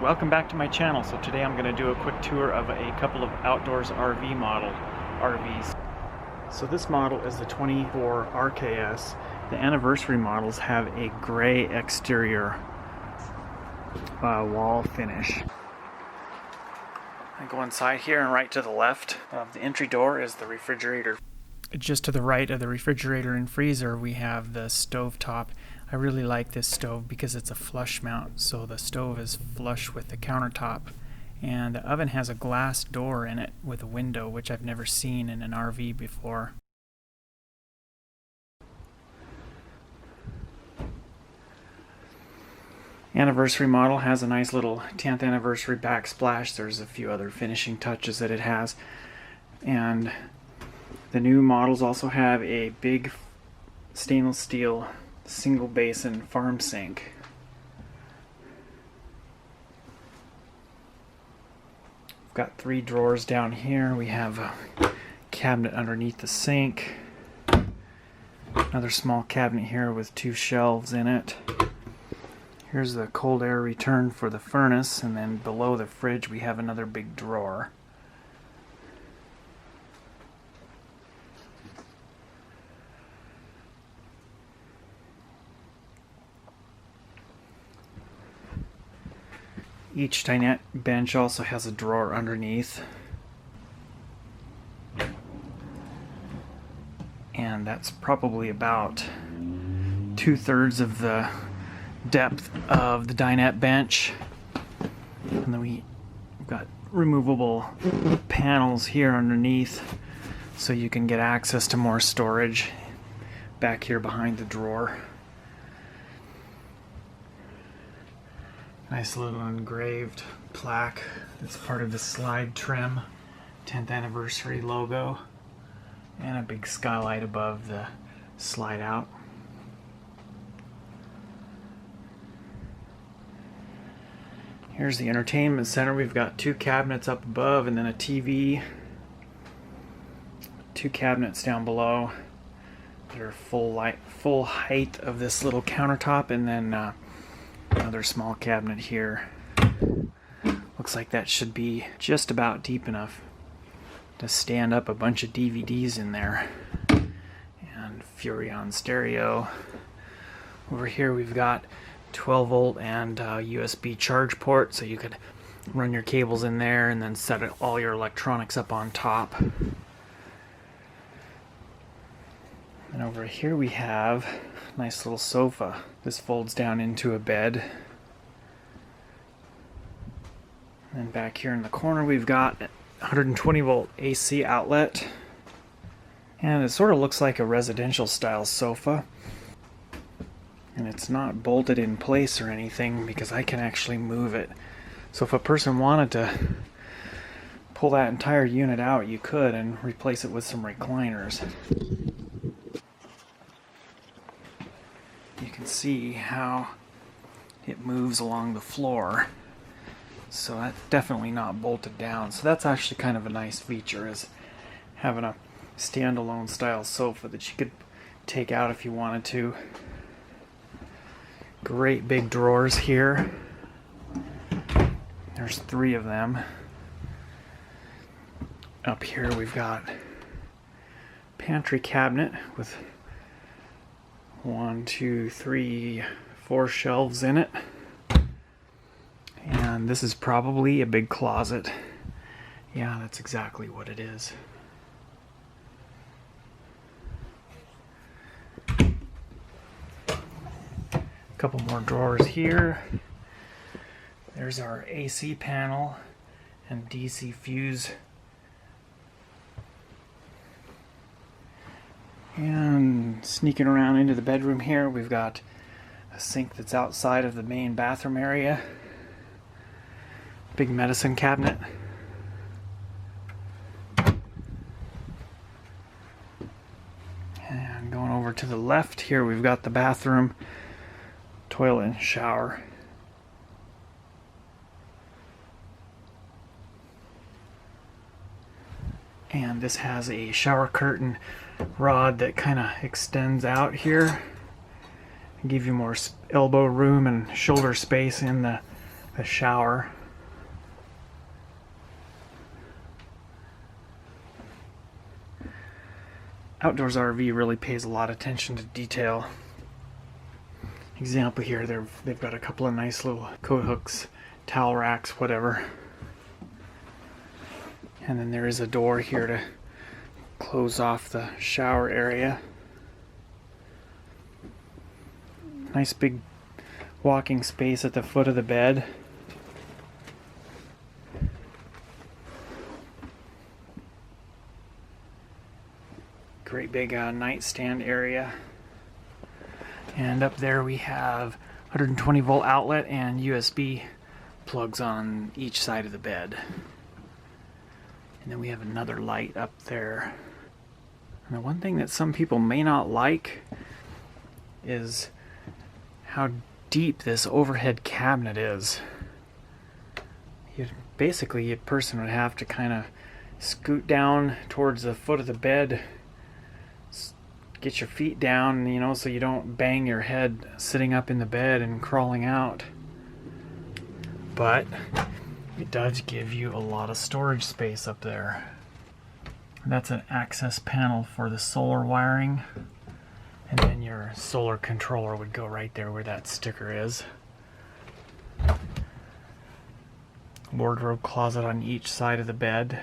Welcome back to my channel. So today I'm going to do a quick tour of a couple of outdoors RV model RVs. So this model is the 24 RKS. The anniversary models have a gray exterior wall finish. I go inside here, and right to the left of the entry door is the refrigerator. Just to the right of the refrigerator and freezer we have the stove top. I really like this stove because it's a flush mount, so the stove is flush with the countertop, and the oven has a glass door in it with a window, which I've never seen in an RV before. Anniversary model has a nice little 10th anniversary backsplash. There's a few other finishing touches that it has, and the new models also have a big stainless steel single basin farm sink. We've got 3 drawers down here. We have a cabinet underneath the sink, another small cabinet here with 2 shelves in it. Here's the cold air return for the furnace, and then below the fridge we have another big drawer. Each dinette bench also has a drawer underneath, and that's probably about 2/3 of the depth of the dinette bench. And then we've got removable panels here underneath, so you can get access to more storage back here behind the drawer. Nice little engraved plaque. It's part of the slide trim, 10th anniversary logo, and a big skylight above the slide out. Here's the entertainment center. We've got 2 cabinets up above and then a TV. 2 cabinets down below. They're full height of this little countertop, and then another small cabinet here. Looks like that should be just about deep enough to stand up a bunch of DVDs in there. And Furrion stereo. Over here we've got 12 volt and USB charge port, so you could run your cables in there and then set all your electronics up on top. And over here we have a nice little sofa. This folds down into a bed. And back here in the corner we've got a 120 volt AC outlet. And it sort of looks like a residential style sofa. And it's not bolted in place or anything because I can actually move it. So if a person wanted to pull that entire unit out, you could, and replace it with some recliners. You can see how it moves along the floor. So that's definitely not bolted down. So that's actually kind of a nice feature, is having a standalone style sofa that you could take out if you wanted to. Great big drawers here. There's 3 of them. Up here we've got pantry cabinet with 1, 2, 3, 4 shelves in it. And this is probably a big closet. Yeah, that's exactly what it is. Couple more drawers here. There's our AC panel and DC fuse. And sneaking around into the bedroom here, we've got a sink that's outside of the main bathroom area. Big medicine cabinet. And going over to the left here, we've got the bathroom, toilet and shower. And this has a shower curtain rod that kind of extends out here and give you more elbow room and shoulder space in the the shower. Outdoors RV really pays a lot of attention to detail. Example here, they've got a couple of nice little coat hooks, towel racks, whatever. And then there is a door here to close off the shower area. Nice big walking space at the foot of the bed. Great big nightstand area. And up there we have 120 volt outlet and USB plugs on each side of the bed. And then we have another light up there. And the one thing that some people may not like is how deep this overhead cabinet is. Basically, a person would have to kind of scoot down towards the foot of the bed, get your feet down, you know, so you don't bang your head sitting up in the bed and crawling out. But it does give you a lot of storage space up there. That's an access panel for the solar wiring, and then your solar controller would go right there where that sticker is. Wardrobe closet on each side of the bed.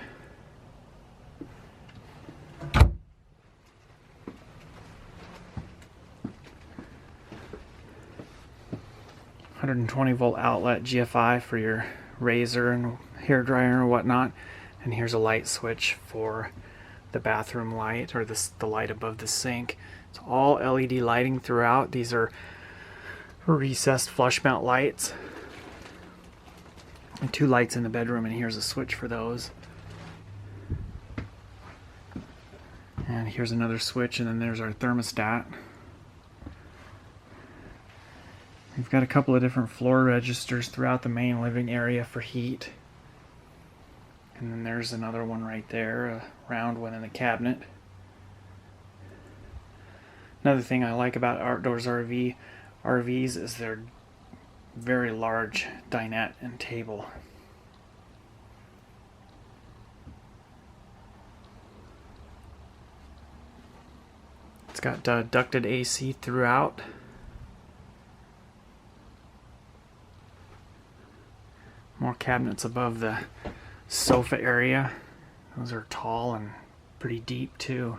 120 volt outlet GFI for your razor and hair dryer and whatnot. And here's a light switch for the bathroom light, or the light above the sink. It's all LED lighting throughout. These are recessed flush mount lights. And 2 lights in the bedroom, and here's a switch for those. And here's another switch, and then there's our thermostat. We've got a couple of different floor registers throughout the main living area for heat. And then there's another one right there, a round one in the cabinet. Another thing I like about outdoors RVs is their very large dinette and table. It's got ducted AC throughout. More cabinets above the sofa area. Those are tall and pretty deep too.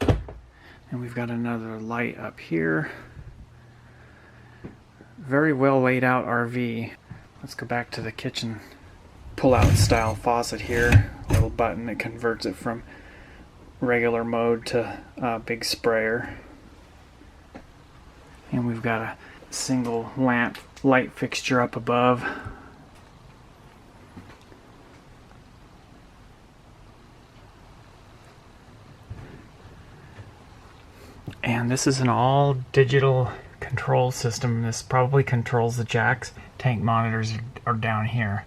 And we've got another light up here. Very well laid out RV. Let's go back to the kitchen pull-out style faucet here. A little button that converts it from regular mode to big sprayer. And we've got a single lamp light fixture up above. And this is an all digital control system. This probably controls the jacks. Tank monitors are down here.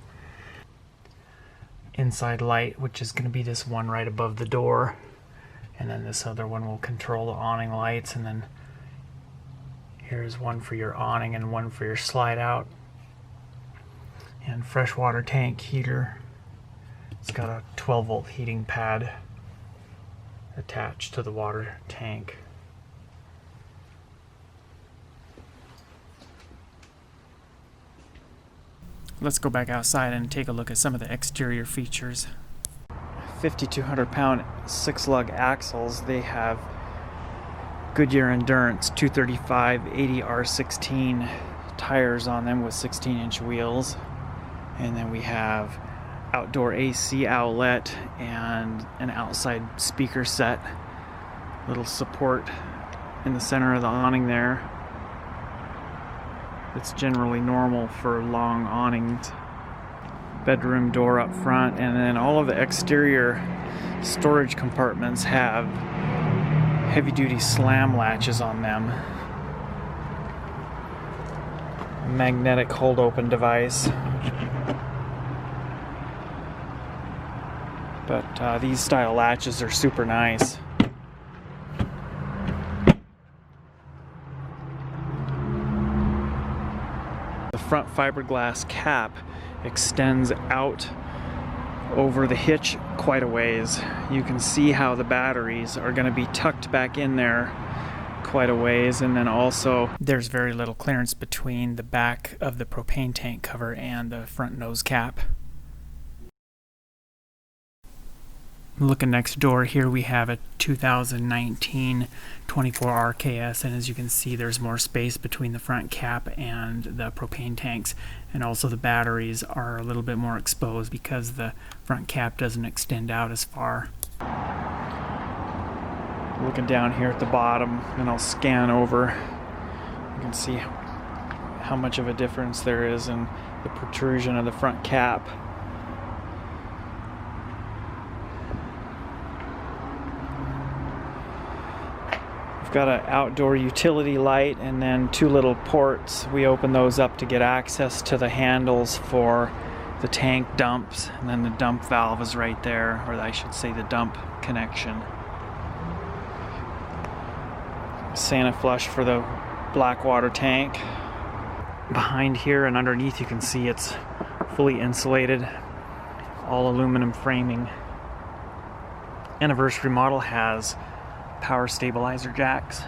Inside light, which is going to be this one right above the door. And then this other one will control the awning lights. And then here's one for your awning and one for your slide out. And freshwater tank heater. It's got a 12 volt heating pad attached to the water tank. Let's go back outside and take a look at some of the exterior features. 5,200 pound 6-lug axles. They have Goodyear Endurance 235 80R16 tires on them with 16-inch wheels. And then we have outdoor AC outlet and an outside speaker set. Little support in the center of the awning there. It's generally normal for long awnings. Bedroom door up front, and then all of the exterior storage compartments have heavy-duty slam latches on them. Magnetic hold-open device. But these style latches are super nice. The front fiberglass cap extends out over the hitch quite a ways. You can see how the batteries are going to be tucked back in there quite a ways, and then also there's very little clearance between the back of the propane tank cover and the front nose cap. Looking next door here, we have a 2019 24 RKS, and as you can see, there's more space between the front cap and the propane tanks, and also the batteries are a little bit more exposed because the front cap doesn't extend out as far. Looking down here at the bottom, and I'll scan over, you can see how much of a difference there is in the protrusion of the front cap. Got an outdoor utility light and then two little ports. We open those up to get access to the handles for the tank dumps, and then the dump valve is right there, or I should say the dump connection. Santa flush for the black water tank. Behind here and underneath you can see it's fully insulated, all aluminum framing. Anniversary model has power stabilizer jacks.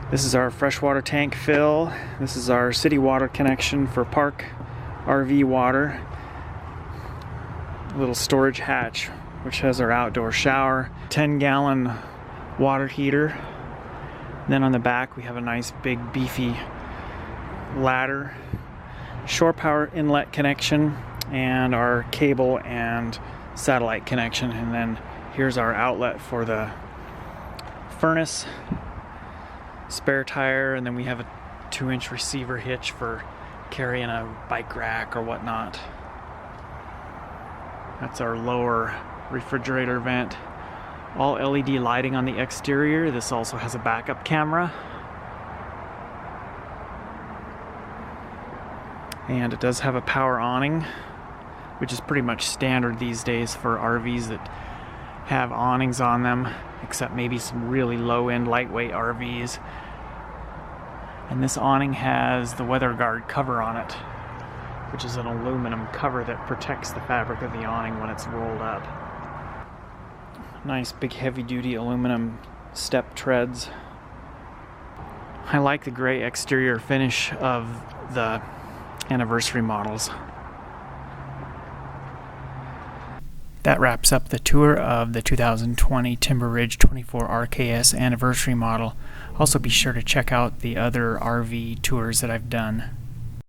This is our freshwater tank fill. This is our city water connection for park RV water. A little storage hatch which has our outdoor shower. 10-gallon water heater. Then on the back we have a nice big beefy ladder. Shore power inlet connection and our cable and satellite connection, and then here's our outlet for the furnace, spare tire, and then we have a 2-inch receiver hitch for carrying a bike rack or whatnot. That's our lower refrigerator vent. All LED lighting on the exterior. This also has a backup camera, and it does have a power awning, which is pretty much standard these days for RVs that have awnings on them, except maybe some really low-end lightweight RVs. And this awning has the weather guard cover on it, which is an aluminum cover that protects the fabric of the awning when it's rolled up. Nice big heavy-duty aluminum step treads. I like the gray exterior finish of the anniversary models. That wraps up the tour of the 2020 Timber Ridge 24 RKS anniversary model. Also be sure to check out the other RV tours that I've done.